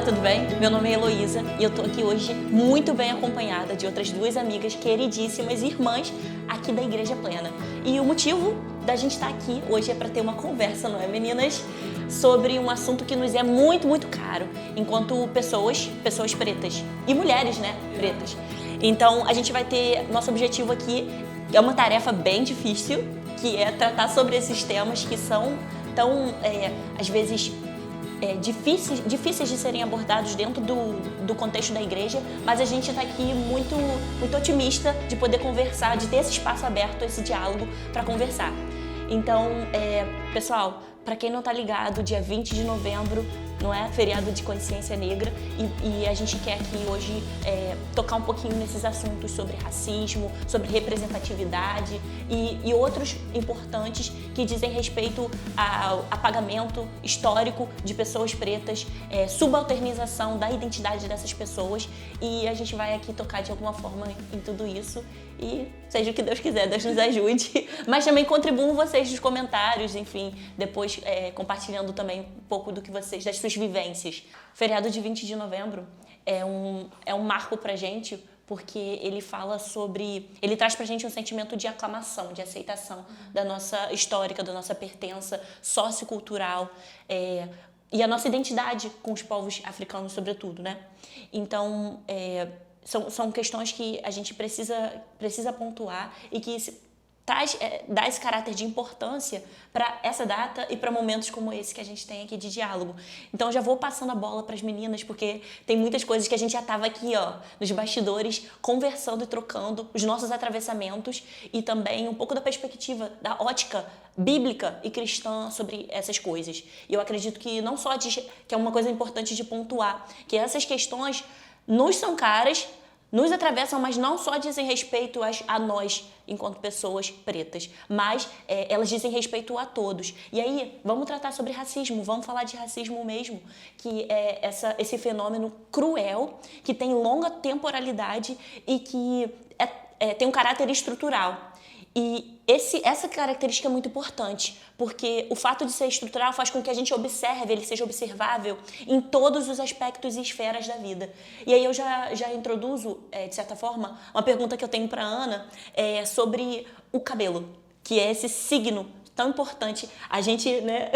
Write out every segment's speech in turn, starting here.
tudo bem? Meu nome é Heloísa e eu tô aqui hoje muito bem acompanhada de outras duas amigas queridíssimas irmãs aqui da Igreja Plena. E o motivo da gente estar aqui hoje é para ter uma conversa, não é, meninas? Sobre um assunto que nos é muito, muito caro, enquanto pessoas pretas e mulheres, né, pretas. Então, a gente vai ter, nosso objetivo aqui é uma tarefa bem difícil, que é tratar sobre esses temas que são tão, às vezes, difíceis de serem abordados dentro do contexto da igreja, mas a gente está aqui muito, muito otimista de poder conversar, de ter esse espaço aberto, esse diálogo para conversar. Então, pessoal, para quem não está ligado, dia 20 de novembro, não é? Feriado de Consciência Negra, e a gente quer aqui hoje tocar um pouquinho nesses assuntos sobre racismo, sobre representatividade e outros importantes que dizem respeito ao apagamento histórico de pessoas pretas, subalternização da identidade dessas pessoas, e a gente vai aqui tocar de alguma forma em tudo isso. E seja o que Deus quiser, Deus nos ajude. Mas também contribuam vocês nos comentários, enfim, depois compartilhando também um pouco do que vocês, das suas vivências. O feriado de 20 de novembro é um marco pra gente, porque ele fala sobre... Ele traz pra gente um sentimento de aclamação, de aceitação da nossa histórica, da nossa pertença sociocultural, e a nossa identidade com os povos africanos, sobretudo, né? Então, são questões que a gente precisa pontuar e que dá esse caráter de importância para essa data e para momentos como esse que a gente tem aqui de diálogo. Então, já vou passando a bola para as meninas, porque tem muitas coisas que a gente já estava aqui, nos bastidores, conversando e trocando os nossos atravessamentos e também um pouco da perspectiva, da ótica bíblica e cristã sobre essas coisas. E eu acredito que não só que é uma coisa importante de pontuar, que essas questões nos são caras, nos atravessam, mas não só dizem respeito a nós, enquanto pessoas pretas, mas elas dizem respeito a todos. E aí, vamos tratar sobre racismo, vamos falar de racismo mesmo, que é esse fenômeno cruel, que tem longa temporalidade e que tem um caráter estrutural. E essa característica é muito importante, porque o fato de ser estrutural faz com que a gente observe, ele seja observável em todos os aspectos e esferas da vida. E aí eu já introduzo, de certa forma, uma pergunta que eu tenho para a Ana sobre o cabelo, que é esse signo tão importante. A gente, né,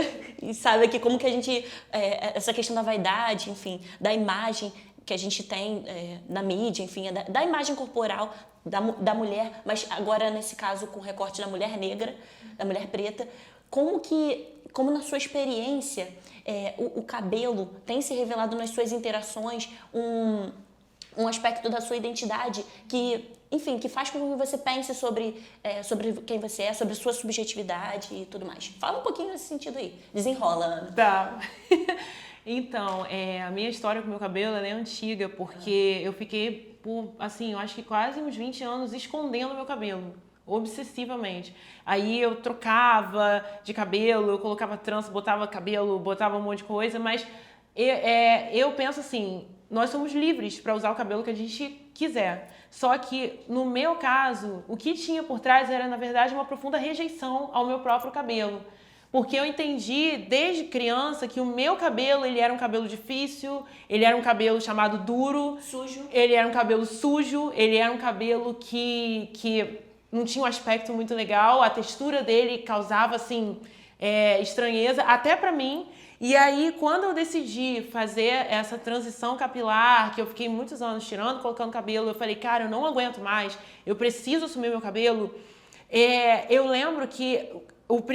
sabe aqui como que a gente... essa questão da vaidade, enfim, da imagem que a gente tem na mídia, enfim, da imagem corporal da mulher, mas agora nesse caso com recorte da mulher negra, da mulher preta, como na sua experiência o cabelo tem se revelado nas suas interações um aspecto da sua identidade que, enfim, que faz com que você pense sobre quem você é, sobre sua subjetividade e tudo mais. Fala um pouquinho nesse sentido aí, desenrola, Ana. Tá. Então, a minha história com o meu cabelo ela é antiga, porque eu fiquei por, assim, eu acho que quase uns 20 anos escondendo meu cabelo, obsessivamente. Aí eu trocava de cabelo, eu colocava trança, botava cabelo, botava um monte de coisa, mas eu penso assim, nós somos livres para usar o cabelo que a gente quiser. Só que, no meu caso, o que tinha por trás era, na verdade, uma profunda rejeição ao meu próprio cabelo. Porque eu entendi desde criança que o meu cabelo, ele era um cabelo difícil, ele era um cabelo chamado duro. Sujo. Ele era um cabelo sujo, ele era um cabelo que não tinha um aspecto muito legal, a textura dele causava, assim, estranheza, até pra mim. E aí, quando eu decidi fazer essa transição capilar, que eu fiquei muitos anos tirando, colocando cabelo, eu falei, cara, eu não aguento mais, eu preciso assumir meu cabelo. Eu lembro que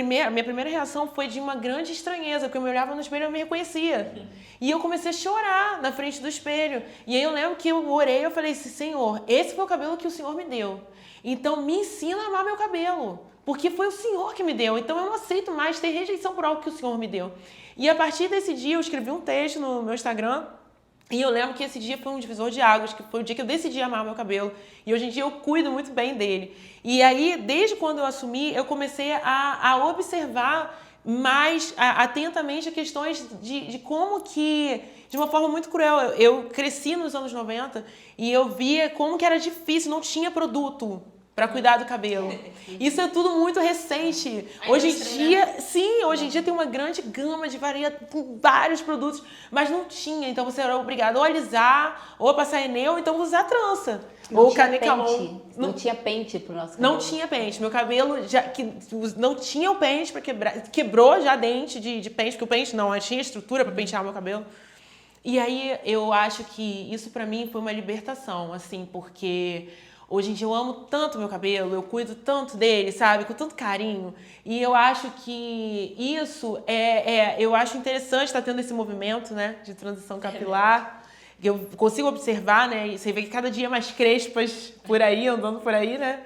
minha primeira reação foi de uma grande estranheza, porque eu me olhava no espelho e eu me reconhecia. E eu comecei a chorar na frente do espelho. E aí eu lembro que eu orei e eu falei assim, Senhor, esse foi o cabelo que o Senhor me deu. Então me ensina a amar meu cabelo, porque foi o Senhor que me deu. Então eu não aceito mais ter rejeição por algo que o Senhor me deu. E a partir desse dia eu escrevi um texto no meu Instagram. E eu lembro que esse dia foi um divisor de águas, que foi o dia que eu decidi amar o meu cabelo. E hoje em dia eu cuido muito bem dele. E aí, desde quando eu assumi, eu comecei a observar mais atentamente questões de como que, de uma forma muito cruel, eu cresci nos anos 90 e eu via como que era difícil, não tinha produto para cuidar do cabelo. Isso é tudo muito recente. Hoje em dia, sim, hoje em dia tem uma grande gama de vários produtos, mas não tinha. Então você era obrigado ou a alisar, ou a passar Enel, ou então usar trança. Ou Canecalon. Não tinha pente pro nosso cabelo. Não tinha pente. Meu cabelo não tinha o pente para quebrar. Quebrou já dente de pente, porque o pente não tinha estrutura para pentear meu cabelo. E aí eu acho que isso para mim foi uma libertação, assim, porque hoje em dia eu amo tanto meu cabelo, eu cuido tanto dele, sabe, com tanto carinho. E eu acho que isso eu acho interessante estar tendo esse movimento, né, de transição capilar. Que eu consigo observar, né, e você vê que cada dia mais crespas por aí, andando por aí, né.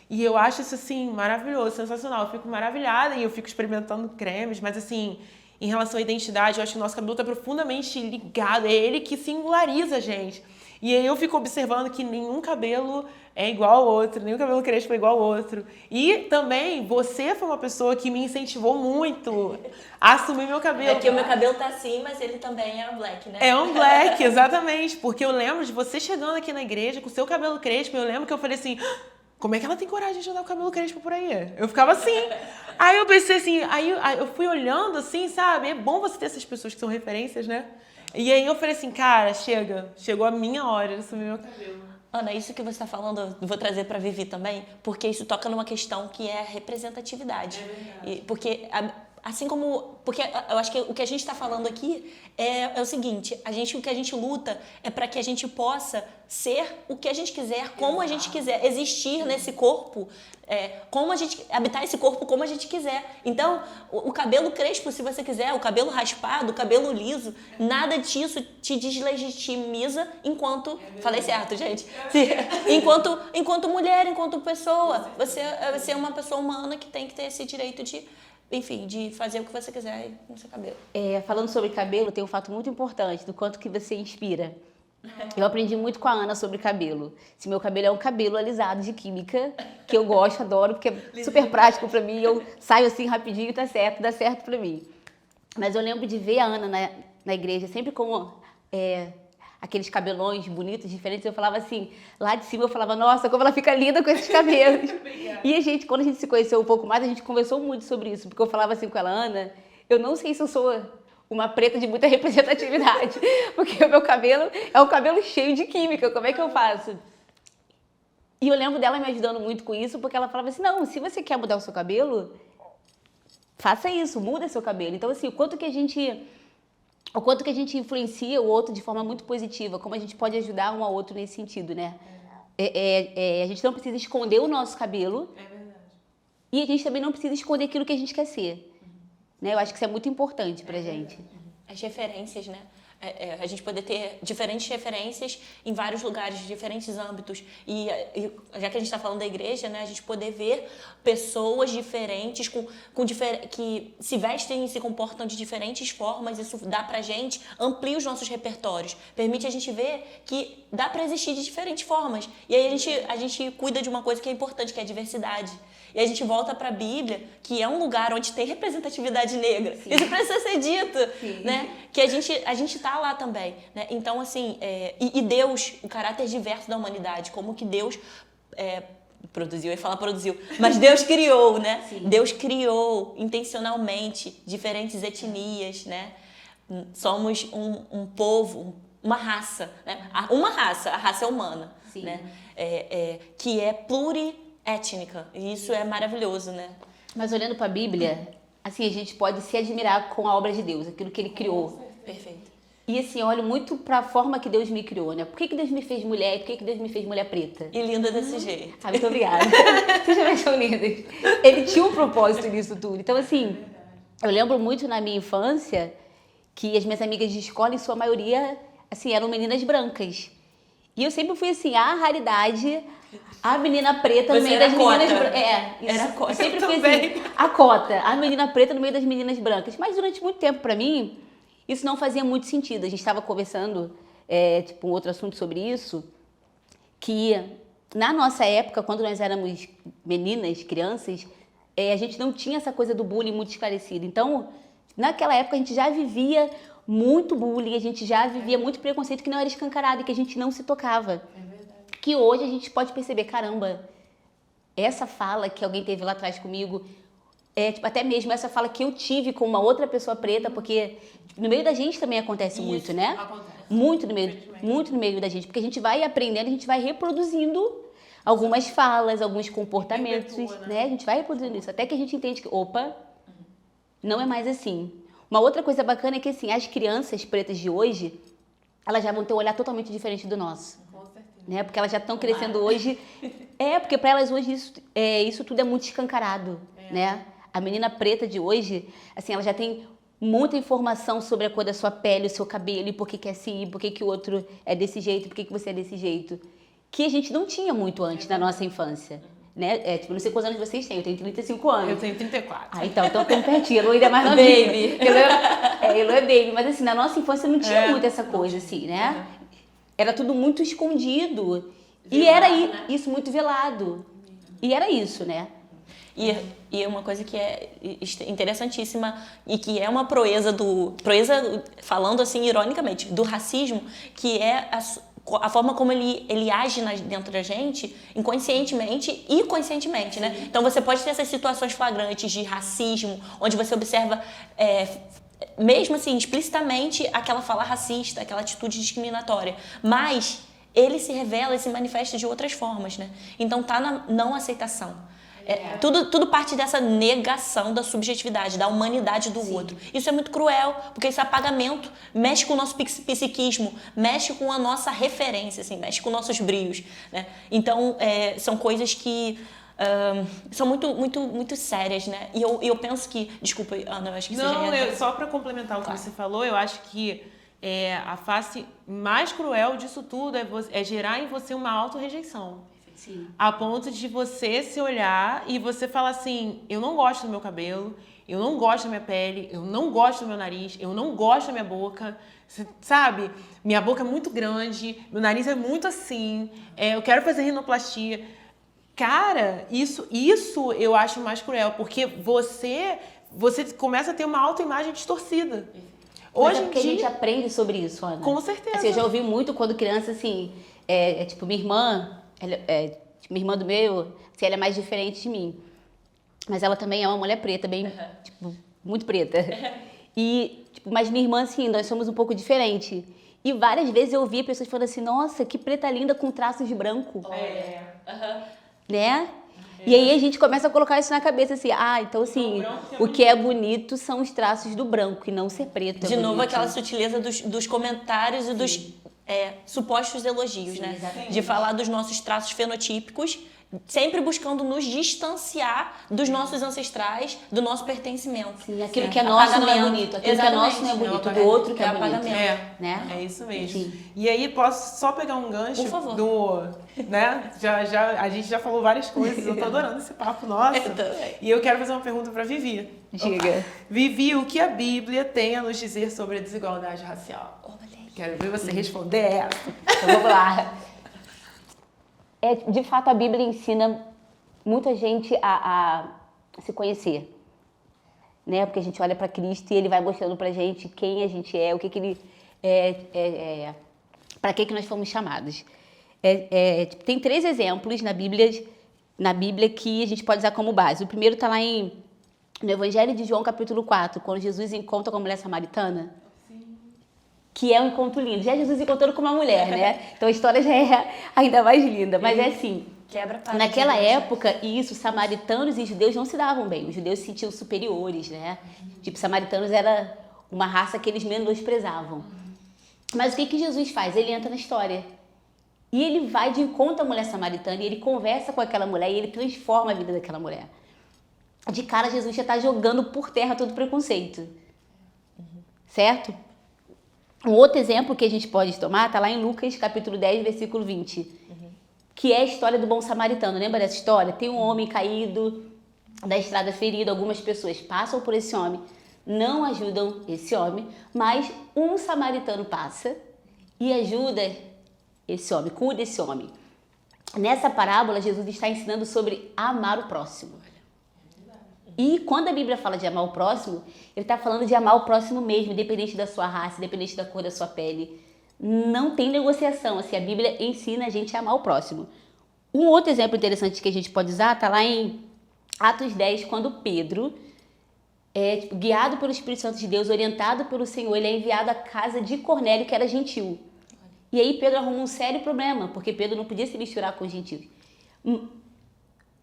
E eu acho isso, assim, maravilhoso, sensacional. Eu fico maravilhada e eu fico experimentando cremes, mas, assim, em relação à identidade, eu acho que o nosso cabelo está profundamente ligado. É ele que singulariza a gente. E aí eu fico observando que nenhum cabelo é igual ao outro, nenhum cabelo crespo é igual ao outro. E também, você foi uma pessoa que me incentivou muito a assumir meu cabelo. É que o meu cabelo tá assim, mas ele também é um black, né? É um black, exatamente. Porque eu lembro de você chegando aqui na igreja com o seu cabelo crespo. Eu lembro que eu falei assim, como é que ela tem coragem de andar com o cabelo crespo por aí? Eu ficava assim. Aí eu pensei assim, aí eu fui olhando assim, sabe? É bom você ter essas pessoas que são referências, né? E aí eu falei assim, cara, chegou a minha hora de assumir meu cabelo. Ana, isso que você está falando, eu vou trazer para a Vivi também, porque isso toca numa questão que é a representatividade. É verdade. Porque, assim como... Porque eu acho que o que a gente está falando aqui é o seguinte, o que a gente luta é para que a gente possa ser o que a gente quiser, como a gente quiser, existir nesse corpo, como a gente habitar esse corpo como a gente quiser. Então, o cabelo crespo, se você quiser, o cabelo raspado, o cabelo liso, nada disso te deslegitimiza enquanto... Falei certo, gente? Enquanto mulher, enquanto pessoa. Você é uma pessoa humana que tem que ter esse direito de... Enfim, de fazer o que você quiser com o seu cabelo. Falando sobre cabelo, tem um fato muito importante do quanto que você inspira. Eu aprendi muito com a Ana sobre cabelo. Se meu cabelo é um cabelo alisado de química, que eu gosto, adoro, porque é super prático pra mim. Eu saio assim rapidinho e dá certo pra mim. Mas eu lembro de ver a Ana na igreja, sempre com aqueles cabelões bonitos, diferentes. Eu falava assim, lá de cima eu falava, nossa, como ela fica linda com esses cabelos. E quando a gente se conheceu um pouco mais, a gente conversou muito sobre isso. Porque eu falava assim com ela, Ana, eu não sei se eu sou uma preta de muita representatividade. Porque o meu cabelo é um cabelo cheio de química, como é que eu faço? E eu lembro dela me ajudando muito com isso, porque ela falava assim, não, se você quer mudar o seu cabelo, faça isso, muda seu cabelo. Então, assim, o quanto que a gente influencia o outro de forma muito positiva, como a gente pode ajudar um ao outro nesse sentido, né? A gente não precisa esconder o nosso cabelo. É verdade. E a gente também não precisa esconder aquilo que a gente quer ser. Né? Eu acho que isso é muito importante pra gente. As referências, né? A gente poder ter diferentes referências em vários lugares, diferentes âmbitos. E já que a gente está falando da igreja, né, a gente poder ver pessoas diferentes que se vestem e se comportam de diferentes formas, isso dá pra gente, amplia os nossos repertórios, permite a gente ver que dá pra existir de diferentes formas. E aí a gente cuida de uma coisa que é importante, que é a diversidade. E a gente volta para a Bíblia, que é um lugar onde tem representatividade negra. Sim. Isso precisa ser dito, né? Que a gente tá lá também, né? Então, assim, e Deus, o caráter diverso da humanidade, como que Deus produziu, eu ia falar produziu, mas Deus criou, né? Sim. Deus criou intencionalmente diferentes etnias, né? Somos um povo, uma raça, né? A raça humana, sim, né? Que é pluriétnica, e isso é maravilhoso, né? Mas olhando para a Bíblia, assim, a gente pode se admirar com a obra de Deus, aquilo que Ele criou. Perfeito. E assim, eu olho muito para a forma que Deus me criou, né? Por que Deus me fez mulher e por que Deus me fez mulher preta? E linda desse jeito. Ah, muito obrigada. Vocês também são lindas. Ele tinha um propósito nisso tudo. Então, assim, eu lembro muito na minha infância que as minhas amigas de escola, em sua maioria, assim, eram meninas brancas. E eu sempre fui, assim, a raridade, a menina preta no meio das meninas brancas. Era a cota. Eu sempre fui, assim, a cota, a menina preta no meio das meninas brancas. Mas durante muito tempo, pra mim, isso não fazia muito sentido. A gente estava conversando, um outro assunto sobre isso, que na nossa época, quando nós éramos meninas, crianças, a gente não tinha essa coisa do bullying muito esclarecida. Então, naquela época, a gente já vivia muito bullying, a gente já vivia muito preconceito que não era escancarado e que a gente não se tocava. É verdade. Que hoje a gente pode perceber, caramba, essa fala que alguém teve lá atrás comigo, tipo, até mesmo essa fala que eu tive com uma outra pessoa preta, porque no meio da gente também acontece muito, né? Acontece. Muito no meio da gente, porque a gente vai aprendendo, a gente vai reproduzindo algumas falas, alguns comportamentos, né? A gente vai reproduzindo isso, até que a gente entende que, opa, não é mais assim. Uma outra coisa bacana é que, assim, as crianças pretas de hoje, elas já vão ter um olhar totalmente diferente do nosso. Com certeza. Né? Porque elas já estão crescendo hoje. Porque para elas hoje isso tudo é muito escancarado, né? A menina preta de hoje, assim, ela já tem muita informação sobre a cor da sua pele, o seu cabelo, e por que é assim, por que o outro é desse jeito, por que você é desse jeito. Que a gente não tinha muito antes na nossa infância. Né? Tipo, não sei quantos anos vocês têm, eu tenho 35 anos. Eu tenho 34. Ah, então estamos pertinho. Elo ainda é mais novinha. Baby. Elo é baby. Mas assim, na nossa infância não tinha muito essa coisa, assim, né? Era tudo muito escondido. Velado, e era isso, muito velado. E era isso, né? E uma coisa que é interessantíssima e que é uma proeza falando assim ironicamente, do racismo, que é a forma como ele age dentro da gente, inconscientemente e conscientemente, né? Então você pode ter essas situações flagrantes de racismo, onde você observa, mesmo assim, explicitamente, aquela fala racista, aquela atitude discriminatória, mas ele se revela e se manifesta de outras formas, né? Então tá na não aceitação. Tudo parte dessa negação da subjetividade, da humanidade do outro. Isso é muito cruel, porque esse apagamento mexe com o nosso psiquismo, mexe com a nossa referência, assim, mexe com nossos brios, né? Então, são coisas que são muito sérias, né? E eu penso que... Desculpa, Ana, eu acho que você só para complementar o que você falou, eu acho que a face mais cruel disso tudo é gerar em você uma autorrejeição. Sim. A ponto de você se olhar e você falar assim, eu não gosto do meu cabelo, eu não gosto da minha pele, eu não gosto do meu nariz, eu não gosto da minha boca, sabe? Minha boca é muito grande, meu nariz é muito assim, eu quero fazer rinoplastia. Cara, isso eu acho mais cruel, porque você começa a ter uma autoimagem distorcida. Hoje em dia... a gente aprende sobre isso, Ana. Com certeza. Assim, eu já ouvi muito quando criança, assim, tipo, minha irmã... minha irmã do meu, assim, ela é mais diferente de mim. Mas ela também é uma mulher preta, bem, tipo, muito preta. E, tipo, mas minha irmã, assim, nós somos um pouco diferentes. E várias vezes eu ouvia pessoas falando assim, nossa, que preta linda com traços de branco. Né? E aí a gente começa a colocar isso na cabeça, assim, então, assim, o que é bonito são os traços do branco e não ser preto. De novo, aquela sutileza dos comentários e dos supostos elogios, né? Exatamente. De falar dos nossos traços fenotípicos, sempre buscando nos distanciar dos nossos ancestrais, do nosso pertencimento. Sim, aquilo que é nosso não é bonito, aquilo que é nosso não é bonito, do outro que é bonito. Né? É isso mesmo. Sim. E aí, posso só pegar um gancho? Por favor. Né? A gente já falou várias coisas, eu tô adorando esse papo nosso. E eu quero fazer uma pergunta pra Vivi. Diga. Vivi, o que a Bíblia tem a nos dizer sobre a desigualdade racial? Quero ver você responder essa. Então, vamos lá. De fato, a Bíblia ensina muita gente a se conhecer, né? Porque a gente olha para Cristo e Ele vai mostrando pra gente quem a gente é, o que Ele para que nós fomos chamados. Tem 3 exemplos na Bíblia que a gente pode usar como base. O primeiro está lá no Evangelho de João, capítulo 4, quando Jesus encontra com a mulher samaritana. Que é um encontro lindo. Já é Jesus encontrando com uma mulher, né? Então a história já é ainda mais linda. Mas é assim, naquela época, samaritanos e judeus não se davam bem. Os judeus se sentiam superiores, né? Tipo, samaritanos era uma raça que eles menosprezavam. Mas o que Jesus faz? Ele entra na história. E ele vai de encontro à mulher samaritana e ele conversa com aquela mulher e ele transforma a vida daquela mulher. De cara, Jesus já está jogando por terra todo preconceito. Certo? Um outro exemplo que a gente pode tomar está lá em Lucas, capítulo 10, versículo 20. Que é a história do bom samaritano. Lembra dessa história? Tem um homem caído da estrada ferido. Algumas pessoas passam por esse homem, não ajudam esse homem, mas um samaritano passa e ajuda esse homem, cuida desse homem. Nessa parábola, Jesus está ensinando sobre amar o próximo. E quando a Bíblia fala de amar o próximo, ele está falando de amar o próximo mesmo, independente da sua raça, independente da cor da sua pele. Não tem negociação, assim, a Bíblia ensina a gente a amar o próximo. Um outro exemplo interessante que a gente pode usar está lá em Atos 10, quando Pedro guiado pelo Espírito Santo de Deus, orientado pelo Senhor, ele é enviado à casa de Cornélio, que era gentil. E aí Pedro arruma um sério problema, porque Pedro não podia se misturar com os gentios.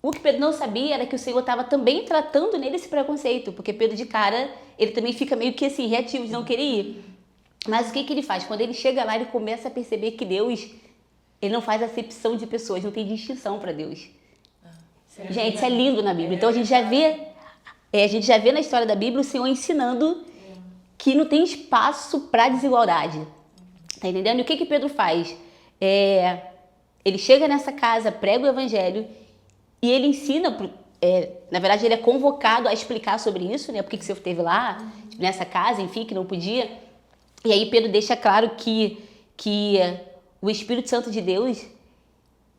O que Pedro não sabia era que o Senhor estava também tratando nele esse preconceito, porque Pedro de cara, ele também fica meio que assim, reativo de não querer ir. Mas o que ele faz? Quando ele chega lá, ele começa a perceber que Deus, ele não faz acepção de pessoas, não tem distinção para Deus. Gente, isso é lindo na Bíblia. Então a gente já vê na história da Bíblia o Senhor ensinando que não tem espaço para desigualdade. Tá entendendo? E o que Pedro faz? Ele chega nessa casa, prega o evangelho e ele ensina, na verdade ele é convocado a explicar sobre isso, né? Por que o Senhor esteve lá, nessa casa, enfim, que não podia. E aí Pedro deixa claro que o Espírito Santo de Deus,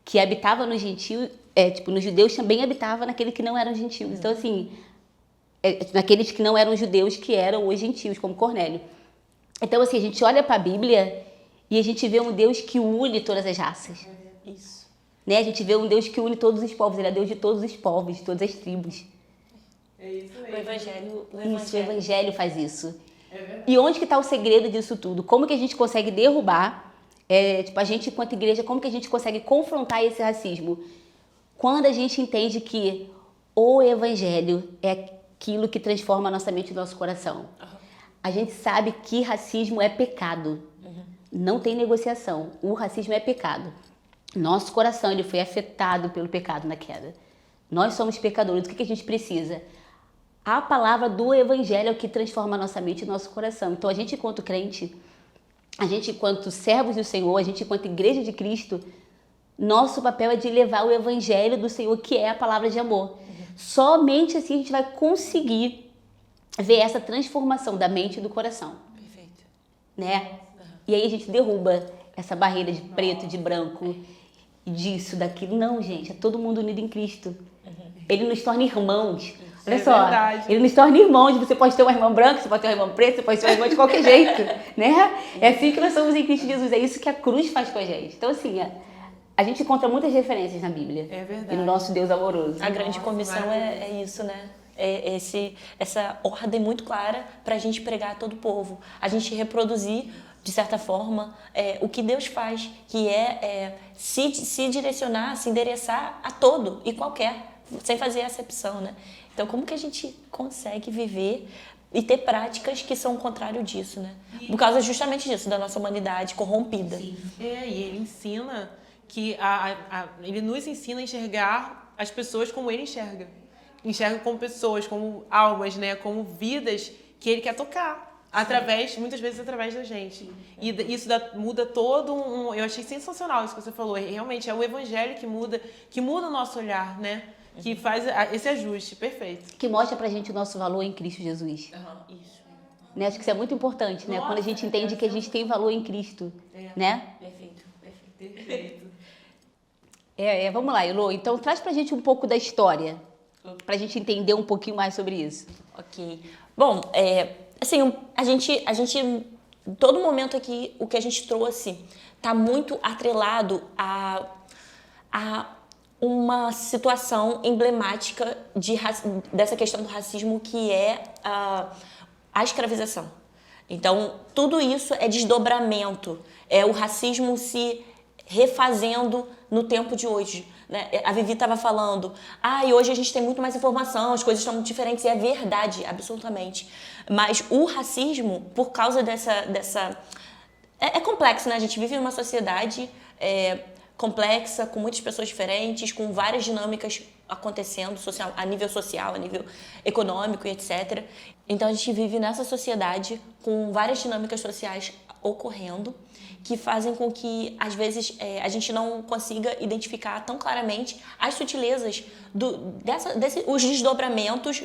que habitava nos gentios, nos judeus também habitava naqueles que não eram gentios. Então, assim, naqueles que não eram judeus, que eram os gentios, como Cornélio. Então, assim, a gente olha para a Bíblia e a gente vê um Deus que une todas as raças. Isso. Né? A gente vê um Deus que une todos os povos. Ele é Deus de todos os povos, de todas as tribos. É isso mesmo. O Evangelho. Isso, o Evangelho faz isso. E onde que está o segredo disso tudo? Como que a gente consegue derrubar, a gente enquanto igreja, como que a gente consegue confrontar esse racismo? Quando a gente entende que o Evangelho é aquilo que transforma a nossa mente e o nosso coração. A gente sabe que racismo é pecado. Não tem negociação. O racismo é pecado. Nosso coração ele foi afetado pelo pecado na queda. Nós somos pecadores. O que a gente precisa? A palavra do Evangelho é o que transforma a nossa mente e o nosso coração. Então, a gente, enquanto crente, a gente, enquanto servos do Senhor, a gente, enquanto igreja de Cristo, nosso papel é de levar o Evangelho do Senhor, que é a palavra de amor. Somente assim a gente vai conseguir ver essa transformação da mente e do coração. Perfeito. Né? E aí a gente derruba essa barreira de preto, de branco, disso, daquilo. Não, gente, é todo mundo unido em Cristo. Ele nos torna irmãos. Olha só, verdade. ele nos torna irmãos. Você pode ter uma irmã branca, você pode ter uma irmã preta, você pode ter uma irmã de qualquer jeito, né? É assim que nós somos em Cristo Jesus. É isso que a cruz faz com a gente. Então, assim, a gente encontra muitas referências na Bíblia. É verdade. E no nosso Deus amoroso. A grande comissão é isso, né? Essa ordem muito clara para a gente pregar a todo o povo. A gente reproduzir, de certa forma, o que Deus faz, que se direcionar, se endereçar a todo e qualquer, sem fazer acepção, né? Então, como que a gente consegue viver e ter práticas que são o contrário disso, né? Por causa justamente disso, da nossa humanidade corrompida. Sim. E ele ensina que ele nos ensina a enxergar as pessoas como ele enxerga. Enxerga como pessoas, como almas, né? Como vidas que ele quer tocar. Muitas vezes através da gente. E isso muda todo eu achei sensacional isso que você falou. Realmente é o Evangelho que muda o nosso olhar, né? Que faz esse ajuste, perfeito. Que mostra pra gente o nosso valor em Cristo Jesus. Isso. Né? Acho que isso é muito importante, né? Quando a gente entende que a gente tem valor em Cristo, né? Perfeito. Vamos lá, Elô. Então, traz pra gente um pouco da história, pra gente entender um pouquinho mais sobre isso. Ok. Bom, assim, a gente, todo momento aqui, o que a gente trouxe tá muito atrelado a uma situação emblemática dessa questão do racismo, que é a escravização. Então, tudo isso é desdobramento, é o racismo se refazendo no tempo de hoje, né? A Vivi estava falando, e hoje a gente tem muito mais informação, as coisas estão muito diferentes, e é verdade, absolutamente. Mas o racismo, por causa dessa... É complexo, né? A gente vive numa sociedade complexa, com muitas pessoas diferentes, com várias dinâmicas acontecendo a nível social, a nível econômico e etc. Então, a gente vive nessa sociedade com várias dinâmicas sociais ocorrendo, que fazem com que, às vezes, a gente não consiga identificar tão claramente as sutilezas, os desdobramentos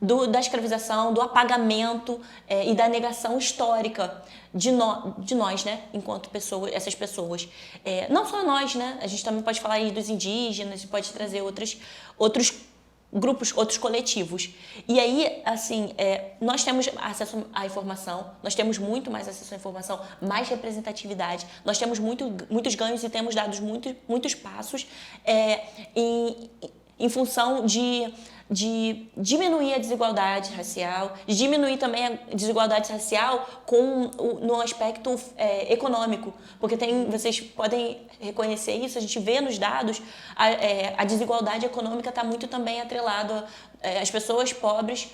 da escravização, do apagamento e da negação histórica de nós, né, enquanto essas pessoas. Não só nós, né, a gente também pode falar aí dos indígenas, pode trazer outros grupos, outros coletivos. E aí, assim, nós temos acesso à informação, nós temos muito mais acesso à informação, mais representatividade, nós temos muitos ganhos e temos dado muitos passos em função de diminuir a desigualdade racial, de diminuir também a desigualdade racial no aspecto econômico, porque vocês podem reconhecer isso, a gente vê nos dados, a desigualdade econômica está muito também atrelado às pessoas pobres,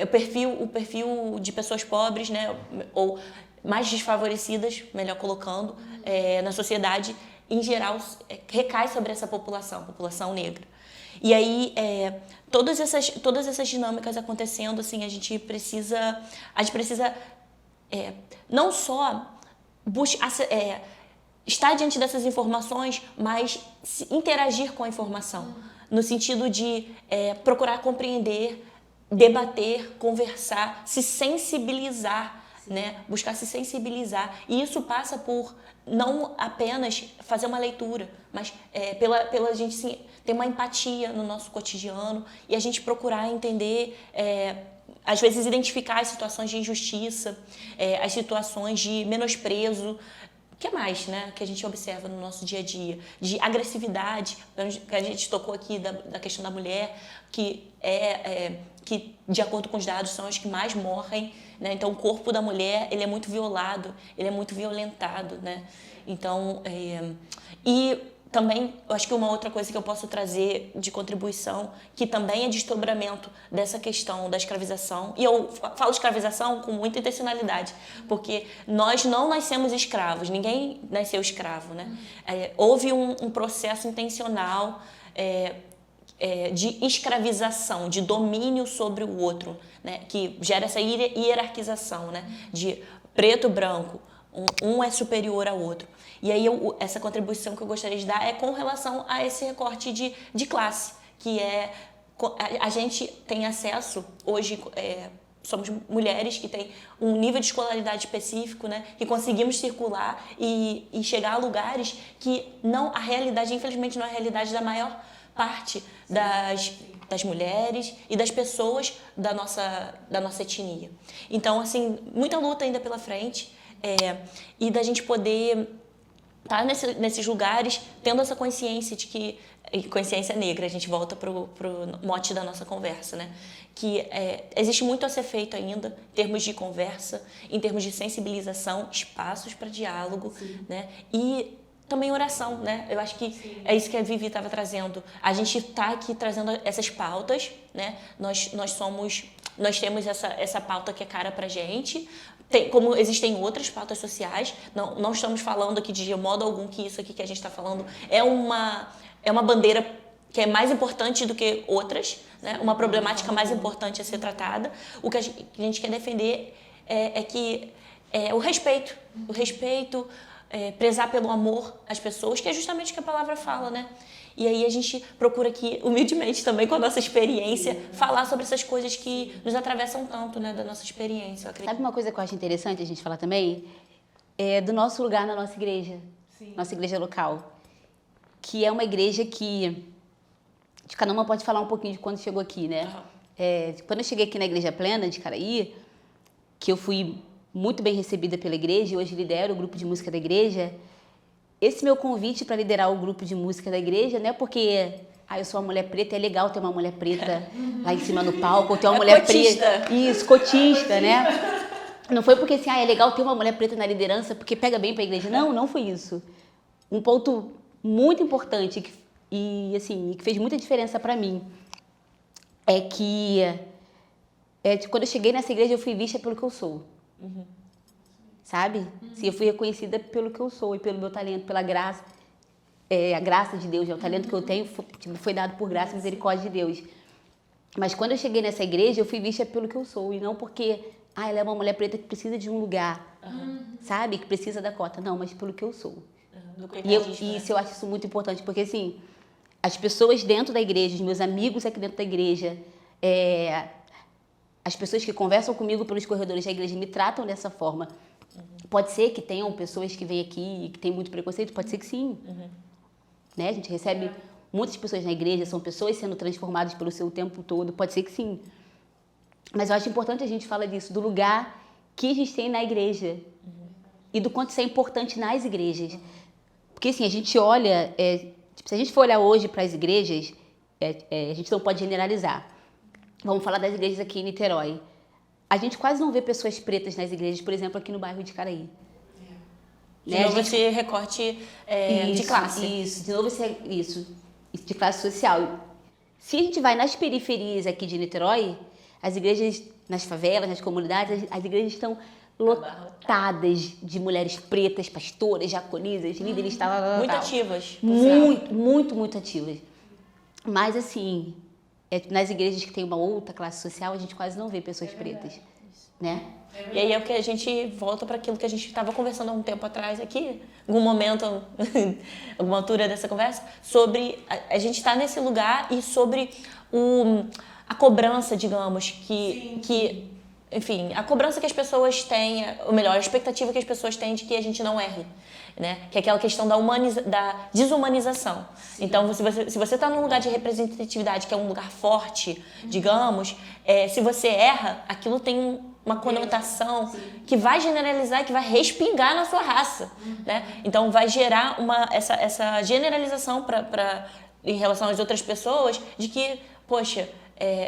o perfil de pessoas pobres, né, ou mais desfavorecidas, melhor colocando, na sociedade, em geral, recai sobre essa população negra. E aí, todas essas dinâmicas acontecendo, assim, a gente precisa não só estar diante dessas informações, mas interagir com a informação, no sentido de procurar compreender, debater, conversar, se sensibilizar, né? Buscar se sensibilizar. E isso passa por não apenas fazer uma leitura, mas pela gente ter uma empatia no nosso cotidiano e a gente procurar entender, às vezes identificar as situações de injustiça, as situações de menosprezo. O que mais, né, que a gente observa no nosso dia a dia? De agressividade, que a gente tocou aqui da questão da mulher, que de acordo com os dados são as que mais morrem, né? Então o corpo da mulher, ele é muito violado, ele é muito violentado, né? Então, e também, eu acho que uma outra coisa que eu posso trazer de contribuição, que também é desdobramento dessa questão da escravização, e eu falo escravização com muita intencionalidade, porque nós não nascemos escravos, ninguém nasceu escravo, né? Houve um processo intencional de escravização, de domínio sobre o outro, né? Que gera essa hierarquização, né? De preto, branco, um é superior ao outro. E aí essa contribuição que eu gostaria de dar é com relação a esse recorte de classe, que a gente tem acesso hoje, somos mulheres que têm um nível de escolaridade específico, né, que conseguimos circular e chegar a lugares que a realidade, infelizmente, não é a realidade da maior parte das mulheres e das pessoas da nossa etnia. Então, assim, muita luta ainda pela frente, e da gente poder estar nesses lugares tendo essa consciência de que, consciência negra, a gente volta pro mote da nossa conversa, né? Que existe muito a ser feito ainda em termos de conversa, em termos de sensibilização, espaços para diálogo, né? E também oração, né? Eu acho que é isso que a Vivi estava trazendo. A gente está aqui trazendo essas pautas, né? Nós temos essa pauta que é cara pra gente, como existem outras pautas sociais, não estamos falando aqui de modo algum que isso aqui que a gente está falando é uma bandeira que é mais importante do que outras, né? Uma problemática mais importante a ser tratada. O que a gente quer defender o respeito, prezar pelo amor às pessoas, que é justamente o que a palavra fala, né? E aí a gente procura aqui, humildemente também, com a nossa experiência, falar sobre essas coisas que nos atravessam tanto, né, da nossa experiência. Sabe uma coisa que eu acho interessante a gente falar também? Do nosso lugar na nossa igreja, nossa igreja local, que é uma igreja que cada uma pode falar um pouquinho de quando chegou aqui, né? Quando eu cheguei aqui na Igreja Plena de Caraí, que eu fui muito bem recebida pela igreja e hoje lidero o grupo de música da igreja. Esse meu convite para liderar o grupo de música da igreja não é porque eu sou uma mulher preta, é legal ter uma mulher preta lá em cima no palco, ou ter uma mulher preta. Isso, cotista, né? Não foi porque assim, é legal ter uma mulher preta na liderança porque pega bem para a igreja. Não foi isso. Um ponto muito importante e que fez muita diferença para mim é que quando eu cheguei nessa igreja eu fui vista pelo que eu sou. Sabe? Sim, eu fui reconhecida pelo que eu sou e pelo meu talento, pela graça, a graça de Deus, o talento que eu tenho foi dado por graça e misericórdia de Deus. Mas quando eu cheguei nessa igreja, eu fui vista pelo que eu sou e não porque ela é uma mulher preta que precisa de um lugar, sabe? Que precisa da cota. Não, mas pelo que eu sou. Eu acho isso muito importante, porque assim, as pessoas dentro da igreja, os meus amigos aqui dentro da igreja, as pessoas que conversam comigo pelos corredores da igreja me tratam dessa forma. Pode ser que tenham pessoas que vêm aqui e que têm muito preconceito, pode ser que sim. Né? A gente recebe muitas pessoas na igreja, são pessoas sendo transformadas pelo seu tempo todo, pode ser que sim. Mas eu acho importante a gente falar disso, do lugar que a gente tem na igreja e do quanto isso é importante nas igrejas. Porque assim, a gente olha, se a gente for olhar hoje para as igrejas, a gente não pode generalizar. Vamos falar das igrejas aqui em Niterói. A gente quase não vê pessoas pretas nas igrejas, por exemplo, aqui no bairro de Caraí. De novo esse recorte de classe. Isso, de novo isso, de classe social. Se a gente vai nas periferias aqui de Niterói, as igrejas, nas favelas, nas comunidades, as igrejas estão lotadas de mulheres pretas, pastoras, diaconisas, líderes, Muito ativas. Muito ativas. Mas, assim, nas igrejas que tem uma outra classe social, a gente quase não vê pessoas pretas, né? E aí é o que a gente volta para aquilo que a gente estava conversando há um tempo atrás aqui, algum momento, alguma altura dessa conversa, sobre a gente estar nesse lugar e sobre a cobrança, digamos, que enfim, a cobrança que as pessoas têm, ou melhor, a expectativa que as pessoas têm de que a gente não erre, né? Que é aquela questão da desumanização. Sim. Então, se você está num lugar de representatividade, que é um lugar forte, digamos, se você erra, aquilo tem uma conotação que vai generalizar, que vai respingar na sua raça, né? Então, vai gerar essa generalização em relação às outras pessoas de que, poxa,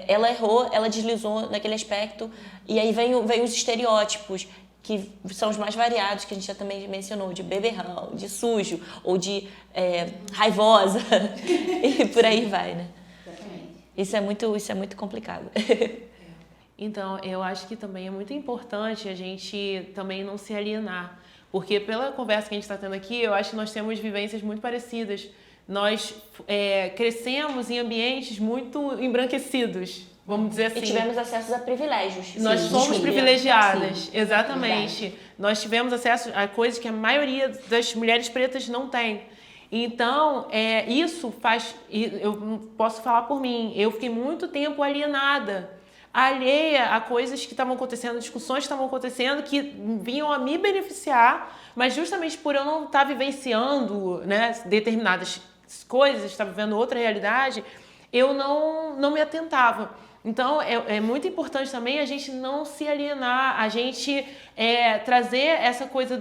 ela errou, ela deslizou naquele aspecto, e aí vem os estereótipos, que são os mais variados, que a gente já também mencionou, de beberrão, de sujo, ou de raivosa, e por aí vai, né? Isso é muito complicado. Então, eu acho que também é muito importante a gente também não se alienar, porque pela conversa que a gente está tendo aqui, eu acho que nós temos vivências muito parecidas. Nós crescemos em ambientes muito embranquecidos, vamos dizer assim. E tivemos acesso a privilégios. Nós somos privilegiadas, exatamente. Verdade. Nós tivemos acesso a coisas que a maioria das mulheres pretas não tem. Então, isso faz... Eu posso falar por mim, eu fiquei muito tempo alieia a coisas que estavam acontecendo, discussões que estavam acontecendo, que vinham a me beneficiar, mas justamente por eu não estar vivenciando, né, determinadas coisas, estar vivendo outra realidade, eu não me atentava. Então, é muito importante também a gente não se alienar, a gente trazer essa coisa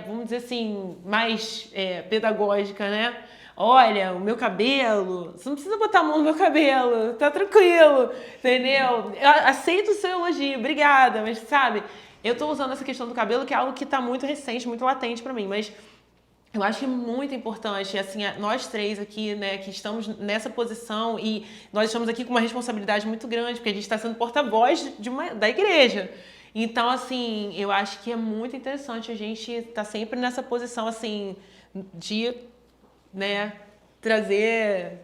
vamos dizer assim, mais pedagógica, né? Olha, o meu cabelo, você não precisa botar a mão no meu cabelo, tá tranquilo, entendeu? Eu aceito o seu elogio, obrigada, mas sabe, eu tô usando essa questão do cabelo que é algo que tá muito recente, muito latente pra mim, mas eu acho que é muito importante, assim, nós três aqui, né, que estamos nessa posição e nós estamos aqui com uma responsabilidade muito grande, porque a gente está sendo porta-voz da igreja. Então, assim, eu acho que é muito interessante a gente estar sempre nessa posição, assim, de... né, trazer,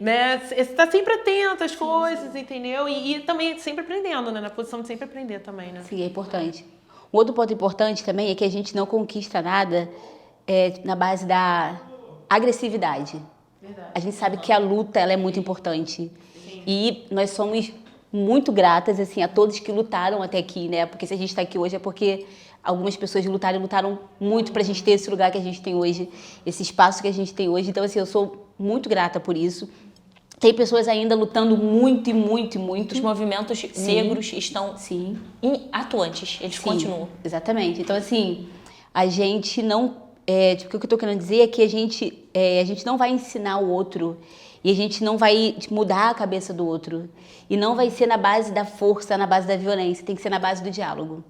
né, estar sempre atento às coisas, entendeu? E também sempre aprendendo, né, na posição de sempre aprender também, né? Sim, é importante. Um outro ponto importante também é que a gente não conquista nada na base da agressividade. Verdade. A gente sabe que a luta, ela é muito importante. Sim. E nós somos muito gratas, assim, a todos que lutaram até aqui, né? Porque se a gente está aqui hoje é porque algumas pessoas lutaram muito pra gente ter esse lugar que a gente tem hoje, esse espaço que a gente tem hoje. Então, assim, eu sou muito grata por isso. Tem pessoas ainda lutando muito. Os movimentos negros estão atuantes, eles continuam. Exatamente. Então, assim, a gente não... o que eu tô querendo dizer é que a gente não vai ensinar o outro e a gente não vai mudar a cabeça do outro. E não vai ser na base da força, na base da violência. Tem que ser na base do diálogo.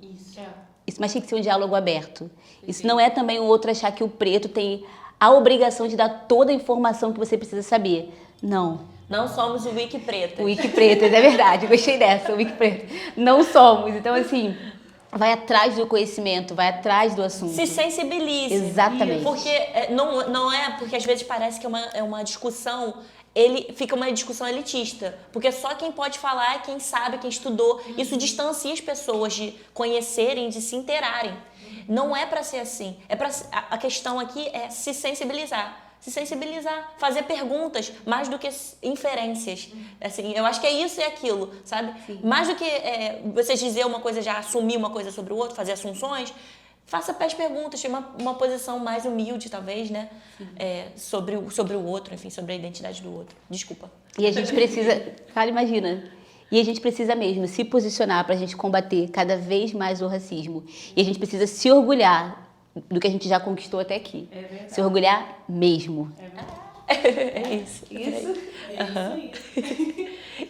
Mas tem que ser um diálogo aberto. Isso não é também o outro achar que o preto tem a obrigação de dar toda a informação que você precisa saber. Não. Não somos o Wiki Pretas. O Wiki Pretas, é verdade. Gostei dessa, o Wiki Pretas. Não somos. Então, assim, vai atrás do conhecimento, vai atrás do assunto. Se sensibilize. Exatamente. Porque não é porque às vezes parece que é uma discussão... fica uma discussão elitista, porque só quem pode falar é quem sabe, quem estudou. Isso distancia as pessoas de conhecerem, de se inteirarem. Não é para ser assim. A questão aqui é se sensibilizar. Fazer perguntas, mais do que inferências. Assim, eu acho que é isso e aquilo, sabe? Sim. Mais do que você dizer uma coisa, já assumir uma coisa sobre o outro, fazer assunções. pés perguntas, tenha uma posição mais humilde, talvez, né? Sobre o outro, enfim, sobre a identidade do outro. Desculpa. E a gente precisa, cara, imagina, e a gente precisa mesmo se posicionar para a gente combater cada vez mais o racismo. E a gente precisa se orgulhar do que a gente já conquistou até aqui. É verdade. Se orgulhar mesmo. É verdade. É isso.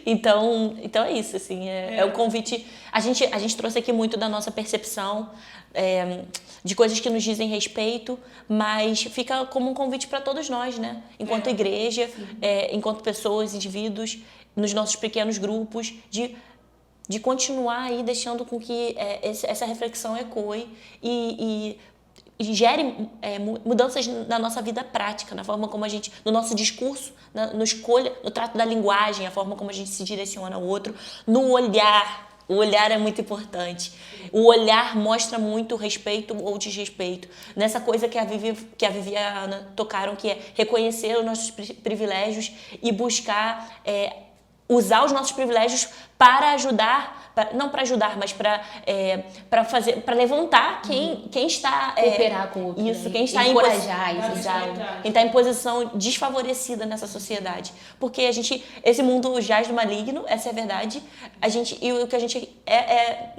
Então é isso, assim, é o convite. A gente trouxe aqui muito da nossa percepção, de coisas que nos dizem respeito, mas fica como um convite para todos nós, né? Enquanto igreja, enquanto pessoas, indivíduos, nos nossos pequenos grupos, de continuar aí deixando com que essa reflexão ecoe e gere mudanças na nossa vida prática, na forma como a gente, no nosso discurso, no trato da linguagem, a forma como a gente se direciona ao outro, no olhar. O olhar é muito importante. O olhar mostra muito respeito ou desrespeito. Nessa coisa que a Vivi e a Ana tocaram, que é reconhecer os nossos privilégios e buscar usar os nossos privilégios para ajudar, não para ajudar, mas para levantar quem está Cooperar com o outro. Isso, né? quem está encorajar, quem está em posição desfavorecida nessa sociedade, porque esse mundo jaz do maligno, essa é a verdade.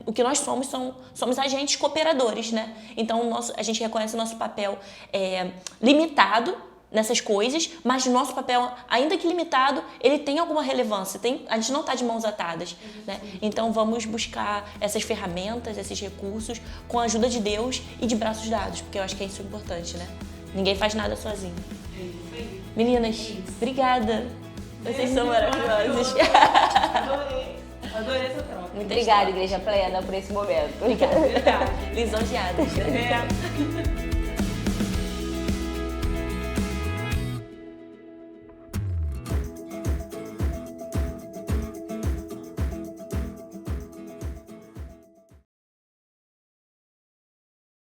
O que nós somos agentes cooperadores, né? Então a gente reconhece o nosso papel limitado nessas coisas, mas o nosso papel, ainda que limitado, ele tem alguma relevância. A gente não está de mãos atadas, né? Então vamos buscar essas ferramentas, esses recursos, com a ajuda de Deus e de braços dados, porque eu acho que é isso importante, né? Ninguém faz nada sozinho. Meninas, obrigada. Vocês são maravilhosas. Adorei essa troca. Muito obrigada, Igreja Plena, por esse momento. Obrigada. Verdade. Lisonjeadas.